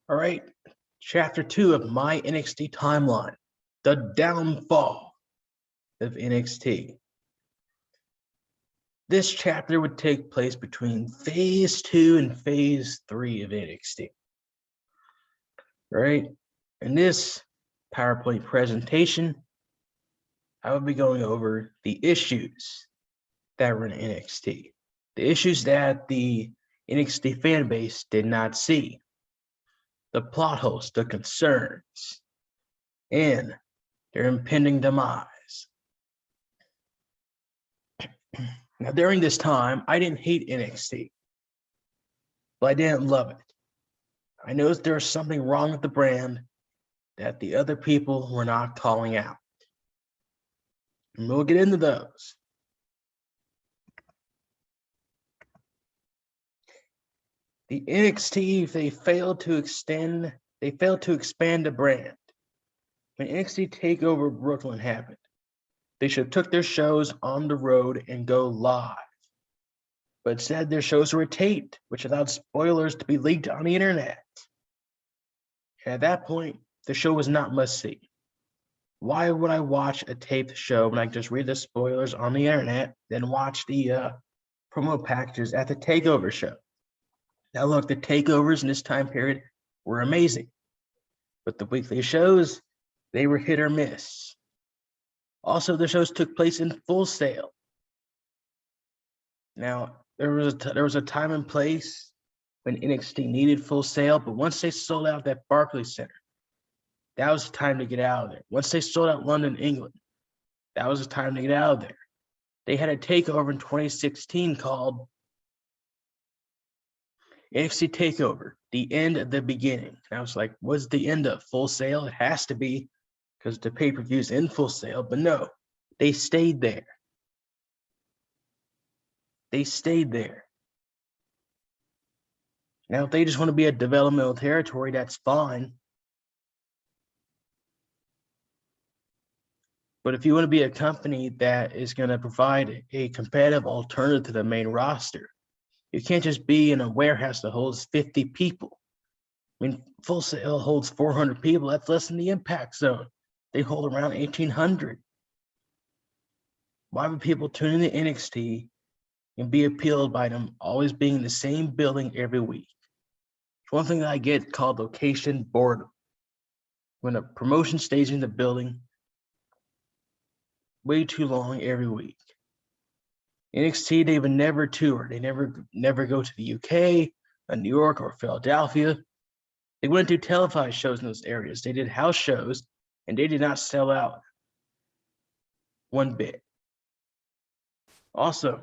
All right, chapter 2 of my NXT timeline, the downfall of NXT. This chapter would take place between phase 2 and phase 3 of NXT. Right? In this PowerPoint presentation, I will be going over the issues that were in NXT, the issues that the NXT fan base did not see, the plot holes, the concerns, and their impending demise. Now, during this time, I didn't hate NXT, but I didn't love it. I noticed there was something wrong with the brand that the other people were not calling out. And we'll get into those. The NXT, they failed to expand the brand. When NXT TakeOver Brooklyn happened, they should have took their shows on the road and go live. But instead, their shows were taped, which allowed spoilers to be leaked on the internet. And at that point, the show was not must-see. Why would I watch a taped show when I can just read the spoilers on the internet, then watch the promo packages at the TakeOver show? Now look, the takeovers in this time period were amazing. But the weekly shows, they were hit or miss. Also, the shows took place in Full Sail. Now, there was a time and place when NXT needed Full Sail, but once they sold out that Barclays Center, that was the time to get out of there. Once they sold out London, England, that was the time to get out of there. They had a takeover in 2016 called NXT TakeOver, the end of the beginning. And I was like, what's the end of Full Sail? It has to be, because the pay-per-view's in Full Sail, but no, they stayed there. They stayed there. Now, if they just want to be a developmental territory, that's fine. But if you want to be a company that is going to provide a competitive alternative to the main roster, you can't just be in a warehouse that holds 50 people. I mean, Full Sail holds 400 people. That's less than the Impact Zone. They hold around 1,800. Why would people tune into NXT and be appealed by them always being in the same building every week? It's one thing that I get called location boredom. When a promotion stays in the building way too long every week. NXT, they would never tour. They never go to the UK, New York, or Philadelphia. They wouldn't do televised shows in those areas. They did house shows, and they did not sell out one bit. Also,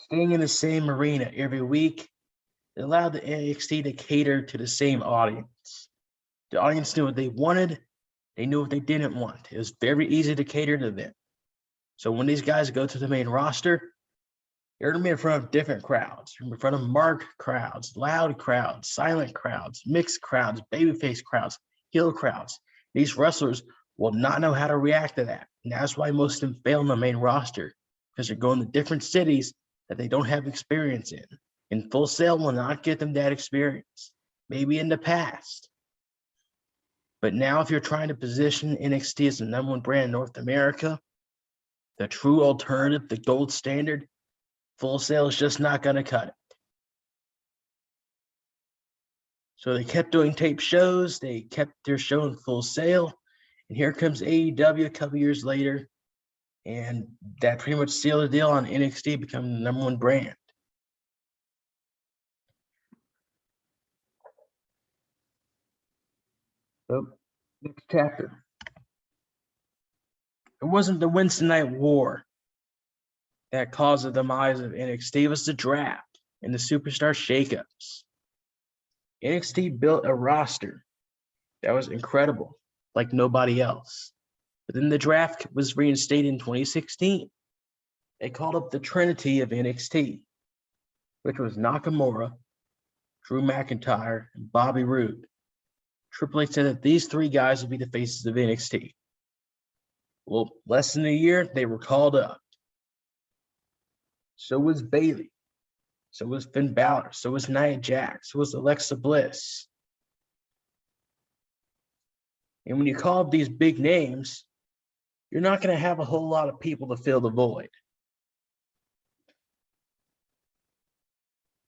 staying in the same arena every week, it allowed the NXT to cater to the same audience. The audience knew what they wanted. They knew what they didn't want. It was very easy to cater to them. So when these guys go to the main roster, you're going to be in front of different crowds. You're in front of marked crowds, loud crowds, silent crowds, mixed crowds, babyface crowds, heel crowds. These wrestlers will not know how to react to that. And that's why most of them fail on the main roster, because they're going to different cities that they don't have experience in. And Full Sail will not get them that experience, maybe in the past. But now if you're trying to position NXT as the #1 brand in North America, the true alternative, the gold standard, Full Sail is just not going to cut it. So they kept doing tape shows. They kept their show in Full Sail. And here comes AEW a couple years later. And that pretty much sealed the deal on NXT becoming the #1 brand. So, next chapter. It wasn't the Wednesday Night War that caused the demise of NXT. It was the draft and the superstar shakeups. NXT built a roster that was incredible, like nobody else. But then the draft was reinstated in 2016. They called up the Trinity of NXT, which was Nakamura, Drew McIntyre, and Bobby Roode. Triple H said that these three guys would be the faces of NXT. Well, less than a year, they were called up. So was Bayley. So was Finn Balor. So was Nia Jax. So was Alexa Bliss. And when you call up these big names, you're not going to have a whole lot of people to fill the void.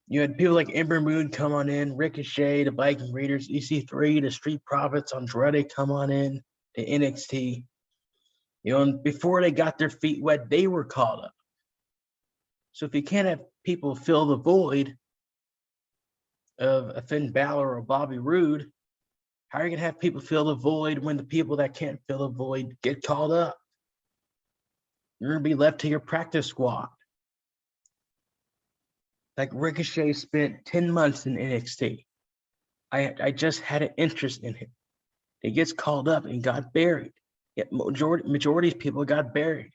You had people like Ember Moon come on in, Ricochet, the Viking Raiders, EC3, the Street Profits, Andrade come on in, the NXT. And before they got their feet wet, they were called up. So if you can't have people fill the void of a Finn Balor or Bobby Roode, how are you going to have people fill the void when the people that can't fill the void get called up? You're going to be left to your practice squad. Like Ricochet spent 10 months in NXT. I just had an interest in him. He gets called up and got buried. Yet majority of people got buried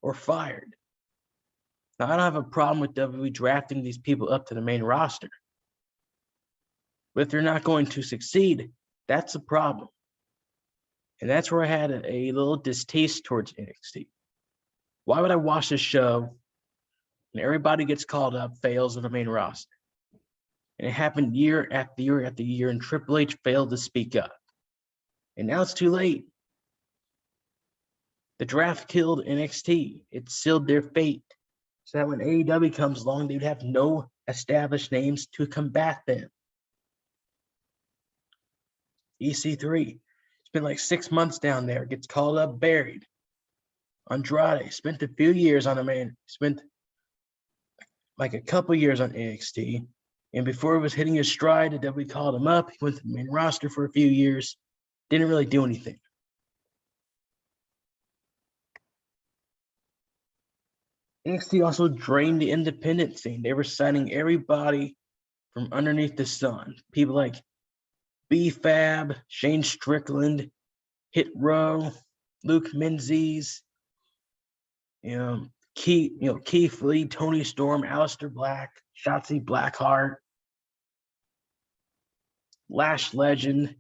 or fired. Now, I don't have a problem with WWE drafting these people up to the main roster. But if they're not going to succeed, that's a problem. And that's where I had a little distaste towards NXT. Why would I watch this show and everybody gets called up, fails on the main roster? And it happened year after year after year, and Triple H failed to speak up. And now it's too late. The draft killed NXT. It sealed their fate. So that when AEW comes along, they'd have no established names to combat them. EC3, spent like 6 months down there, gets called up, buried. Andrade spent a few years on the main, spent like a couple years on NXT. And before he was hitting his stride, the WWE called him up. He went to the main roster for a few years. Didn't really do anything. NXT also drained the independent scene. They were signing everybody from underneath the sun. People like B-Fab, Shane Strickland, Hit Row, Luke Menzies, Keith Lee, Tony Storm, Aleister Black, Shotzi Blackheart, Lash Legend,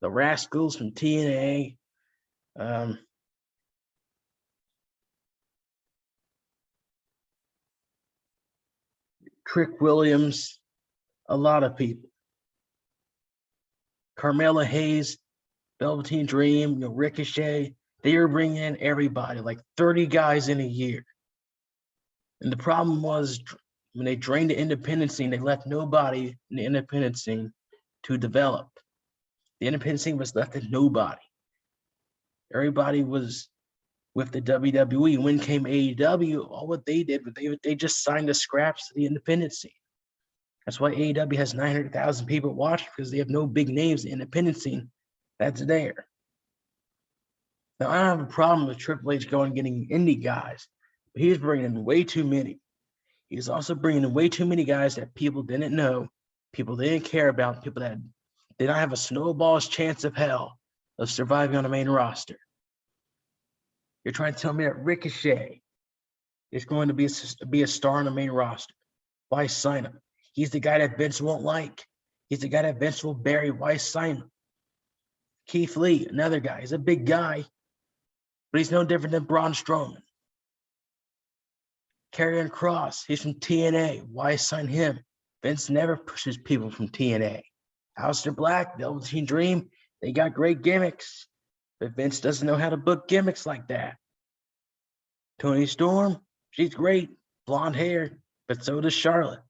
the Rascals from TNA, Trick Williams, a lot of people. Carmella Hayes, Velveteen Dream, Ricochet. They were bringing in everybody, like 30 guys in a year. And the problem was when they drained the independent scene, they left nobody in the independent scene to develop. The independent scene was left with nobody. Everybody was with the WWE. When came AEW, all what they did was they just signed the scraps to the independent scene. That's why AEW has 900,000 people watching, because they have no big names in the independent scene that's there. Now, I don't have a problem with Triple H going and getting indie guys, but he's bringing in way too many. He's also bringing in way too many guys that people didn't know, people didn't care about, people that did not have a snowball's chance of hell of surviving on the main roster. You're trying to tell me that Ricochet is going to be a star on the main roster? Why sign him? He's the guy that Vince won't like. He's the guy that Vince will bury. Why sign him? Keith Lee, another guy. He's a big guy, but he's no different than Braun Strowman. Karrion Kross, he's from TNA. Why sign him? Vince never pushes people from TNA. Aleister Black, Velveteen Dream, they got great gimmicks, but Vince doesn't know how to book gimmicks like that. Toni Storm, she's great, blonde hair, but so does Charlotte.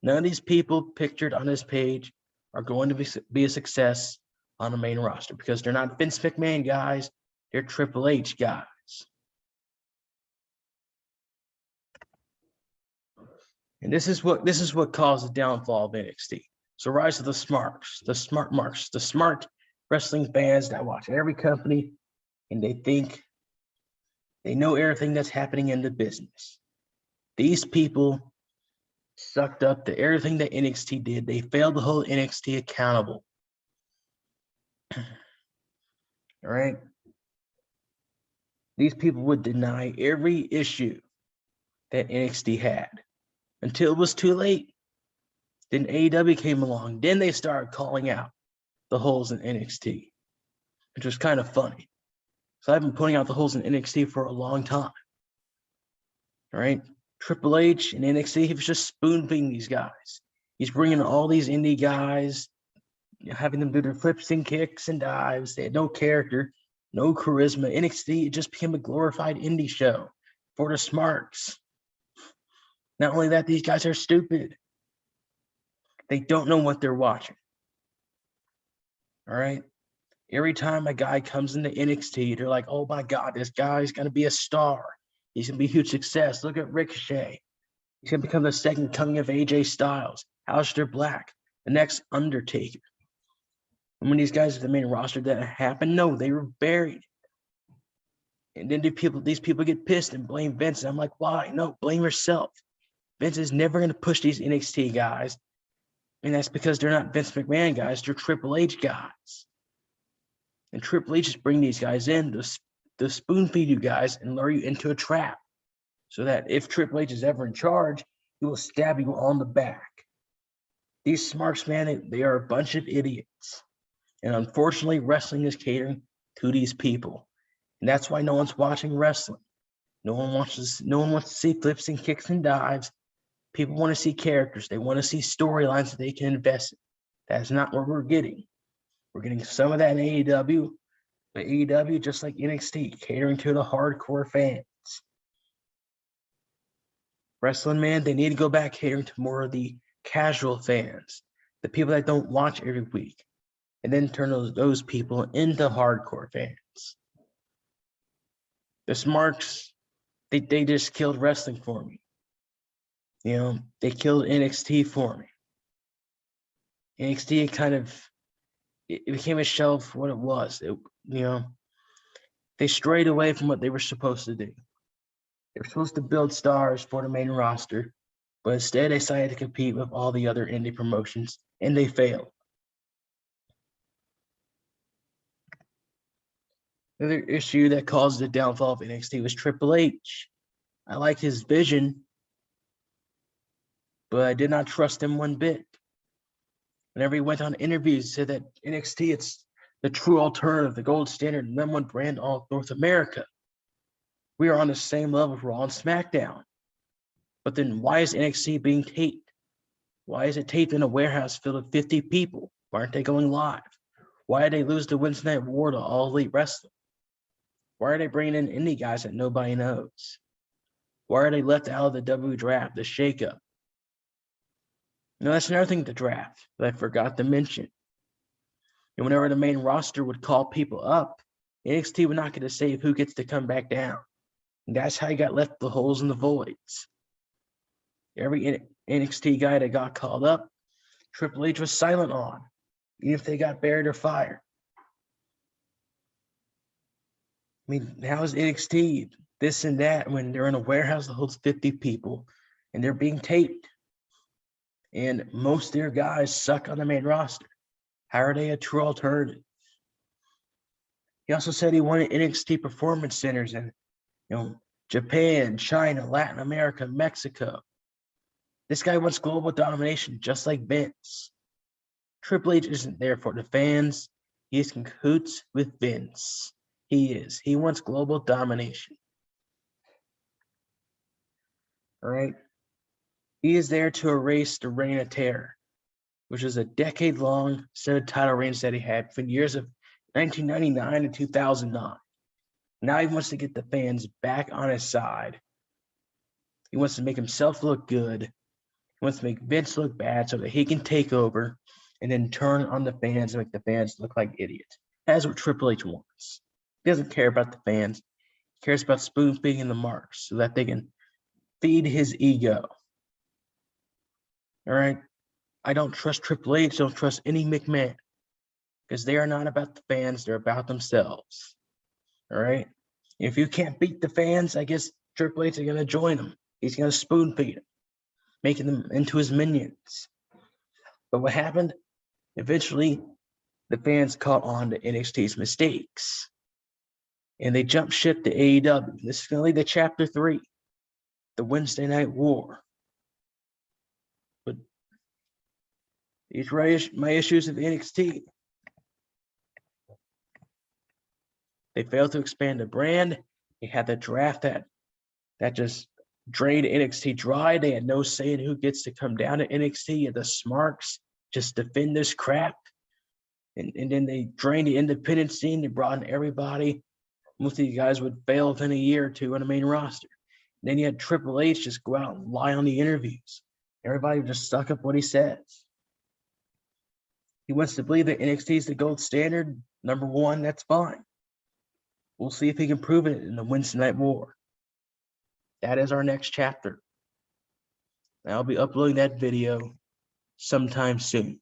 None of these people pictured on this page are going to be a success on the main roster, because they're not Vince McMahon guys, they're Triple H guys. And this is what caused the downfall of NXT. So rise of the smart marks, the smart wrestling fans that watch every company and they think they know everything that's happening in the business. These people sucked up to everything that NXT did. They failed to hold NXT accountable. All right. These people would deny every issue that NXT had until it was too late. Then AEW came along. Then they started calling out the holes in NXT, which was kind of funny. So I've been pointing out the holes in NXT for a long time. All right. Triple H and NXT, he was just spoon-feeding these guys. He's bringing all these indie guys, having them do their flips and kicks and dives. They had no character, no charisma. NXT, it just became a glorified indie show for the smarks. Not only that, these guys are stupid. They don't know what they're watching. All right? Every time a guy comes into NXT, they're like, oh my God, this guy's going to be a star. He's going to be a huge success. Look at Ricochet. He's going to become the second coming of AJ Styles, Aleister Black, the next Undertaker. And when these guys at the main roster that happened, no, they were buried. And then these people get pissed and blame Vince. And I'm like, why? No, blame yourself. Vince is never going to push these NXT guys. And that's because they're not Vince McMahon guys. They're Triple H guys. And Triple H just bring these guys in to spoon feed you guys and lure you into a trap. So that if Triple H is ever in charge, he will stab you on the back. These smarks, man, they are a bunch of idiots. And unfortunately, wrestling is catering to these people. And that's why no one's watching wrestling. No one wants to see flips and kicks and dives. People want to see characters. They want to see storylines that they can invest in. That's not what we're getting. We're getting some of that in AEW, but AEW, just like NXT, catering to the hardcore fans. Wrestling, man, they need to go back catering to more of the casual fans, the people that don't watch every week, and then turn those people into hardcore fans. The smarks, they just killed wrestling for me. You know, they killed NXT for me. NXT kind of, it became a shell for what it was. They strayed away from what they were supposed to do. They were supposed to build stars for the main roster, but instead they decided to compete with all the other indie promotions, and they failed. Another issue that caused the downfall of NXT was Triple H. I liked his vision, but I did not trust him one bit. Whenever he went on interviews, he said that NXT, it's the true alternative, the gold standard, number one brand all North America. We are on the same level for Raw and SmackDown. But then why is NXT being taped? Why is it taped in a warehouse filled with 50 people? Why aren't they going live? Why did they lose the Wednesday Night War to All Elite Wrestling? Why are they bringing in indie guys that nobody knows? Why are they left out of the WWE draft, the shakeup? That's another thing to draft that I forgot to mention. And whenever the main roster would call people up, NXT would not get to save who gets to come back down. And that's how you got left the holes and the voids. Every NXT guy that got called up, Triple H was silent on, even if they got buried or fired. I mean, how is NXT this and that when they're in a warehouse that holds 50 people and they're being taped? And most of their guys suck on the main roster. How are they a true alternative? He also said he wanted NXT performance centers in, Japan, China, Latin America, Mexico. This guy wants global domination, just like Vince. Triple H isn't there for the fans. He is in cahoots with Vince. He is. He wants global domination. All right. He is there to erase the Reign of Terror, which is a decade-long set of title reigns that he had for the years of 1999 and 2009. Now he wants to get the fans back on his side. He wants to make himself look good. He wants to make Vince look bad so that he can take over and then turn on the fans and make the fans look like idiots. That's what Triple H wants. He doesn't care about the fans. He cares about spoon-feeding the marks so that they can feed his ego. All right? I don't trust Triple H. Don't trust any McMahon because they are not about the fans. They're about themselves. All right? If you can't beat the fans, I guess Triple H is going to join them. He's going to spoon-feed them, making them into his minions. But what happened? Eventually, the fans caught on to NXT's mistakes. And they jumped ship to AEW. This is going to lead to Chapter 3, the Wednesday Night War. But these are my issues with NXT. They failed to expand the brand. They had the draft that just drained NXT dry. They had no say in who gets to come down to NXT. And the Smarks just defend this crap. And then they drained the independent scene. They brought in everybody. Most of these guys would fail within a year or two on the main roster. And then you had Triple H just go out and lie on the interviews. Everybody would just suck up what he says. He wants to believe that NXT is the gold standard. Number one, that's fine. We'll see if he can prove it in the Wednesday Night War. That is our next chapter. I'll be uploading that video sometime soon.